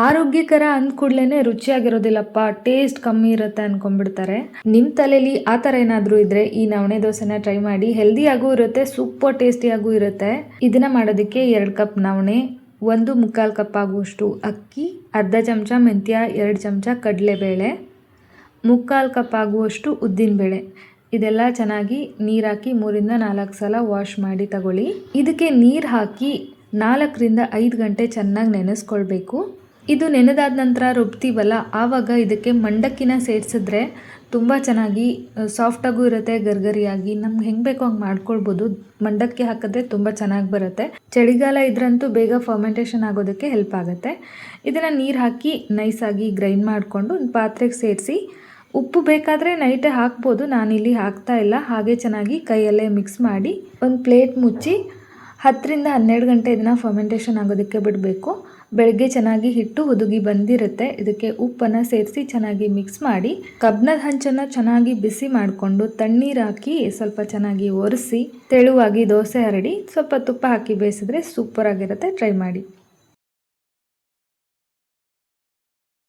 ಆರೋಗ್ಯಕರ ಅಂದ ಕೂಡಲೇ ರುಚಿಯಾಗಿರೋದಿಲ್ಲಪ್ಪ, ಟೇಸ್ಟ್ ಕಮ್ಮಿ ಇರುತ್ತೆ ಅನ್ಕೊಂಡ್ಬಿಡ್ತಾರೆ. ನಿಮ್ಮ ತಲೆಯಲ್ಲಿ ಆ ಥರ ಏನಾದರೂ ಇದ್ದರೆ ಈ ನವಣೆ ದೋಸೆನ ಟ್ರೈ ಮಾಡಿ. ಹೆಲ್ದಿಯಾಗೂ ಇರುತ್ತೆ, ಸೂಪರ್ ಟೇಸ್ಟಿಯಾಗೂ ಇರುತ್ತೆ. ಇದನ್ನು ಮಾಡೋದಕ್ಕೆ 2 ಕಪ್ ನವಣೆ, 1 ಕಪ್ ಆಗುವಷ್ಟು ಅಕ್ಕಿ, ಅರ್ಧ ಚಮಚ ಮೆಂತ್ಯ, 2 ಚಮಚ ಕಡಲೆಬೇಳೆ, 3/4 ಕಪ್ ಆಗುವಷ್ಟು ಉದ್ದಿನಬೇಳೆ. ಇದೆಲ್ಲ ಚೆನ್ನಾಗಿ ನೀರು ಹಾಕಿ 3-4 ಸಲ ವಾಶ್ ಮಾಡಿ ತಗೊಳ್ಳಿ. ಇದಕ್ಕೆ ನೀರು ಹಾಕಿ 4ರಿಂದ 5 ಗಂಟೆ ಚೆನ್ನಾಗಿ ನೆನೆಸ್ಕೊಳ್ಬೇಕು. ಇದು ನೆನೆದಾದ ನಂತರ ರುಬ್ತೀವಲ್ಲ, ಆವಾಗ ಇದಕ್ಕೆ ಮಂಡಕ್ಕಿನ ಸೇರಿಸಿದ್ರೆ ತುಂಬ ಚೆನ್ನಾಗಿ ಸಾಫ್ಟಾಗೂ ಇರುತ್ತೆ, ಗರ್ಗರಿಯಾಗಿ ನಮ್ಗೆ ಹೆಂಗೆ ಬೇಕೋ ಹಂಗೆ ಮಾಡ್ಕೊಳ್ಬೋದು. ಮಂಡಕ್ಕಿ ಹಾಕಿದ್ರೆ ತುಂಬ ಚೆನ್ನಾಗಿ ಬರುತ್ತೆ. ಚಳಿಗಾಲ ಇದ್ರಂತೂ ಬೇಗ ಫರ್ಮೆಂಟೇಷನ್ ಆಗೋದಕ್ಕೆ ಹೆಲ್ಪ್ ಆಗುತ್ತೆ. ಇದನ್ನು ನೀರು ಹಾಕಿ ನೈಸಾಗಿ ಗ್ರೈಂಡ್ ಮಾಡಿಕೊಂಡು ಒಂದು ಪಾತ್ರೆಗೆ ಸೇರಿಸಿ, ಉಪ್ಪು ಬೇಕಾದರೆ ನೈಟೇ ಹಾಕ್ಬೋದು, ನಾನಿಲ್ಲಿ ಹಾಕ್ತಾ ಇಲ್ಲ. ಹಾಗೆ ಚೆನ್ನಾಗಿ ಕೈಯಲ್ಲೇ ಮಿಕ್ಸ್ ಮಾಡಿ ಒಂದು ಪ್ಲೇಟ್ ಮುಚ್ಚಿ 10ರಿಂದ 12 ಗಂಟೆ ಇದನ್ನು ಫರ್ಮೆಂಟೇಷನ್ ಆಗೋದಕ್ಕೆ ಬಿಡಬೇಕು. ಬೆಳಗ್ಗೆ ಚೆನ್ನಾಗಿ ಹಿಟ್ಟು ಹುದುಗಿ ಬಂದಿರುತ್ತೆ. ಇದಕ್ಕೆ ಉಪ್ಪನ್ನು ಸೇರಿಸಿ ಚೆನ್ನಾಗಿ ಮಿಕ್ಸ್ ಮಾಡಿ, ಕಬ್ಬಿಣದ ಹಂಚನ್ನು ಚೆನ್ನಾಗಿ ಬಿಸಿ ಮಾಡಿಕೊಂಡು ತಣ್ಣೀರು ಹಾಕಿ ಸ್ವಲ್ಪ ಚೆನ್ನಾಗಿ ಒರೆಸಿ ತೆಳುವಾಗಿ ದೋಸೆ ಹರಡಿ ಸ್ವಲ್ಪ ತುಪ್ಪ ಹಾಕಿ ಬೇಯಿಸಿದ್ರೆ ಸೂಪರ್ ಆಗಿರುತ್ತೆ. ಟ್ರೈ ಮಾಡಿ.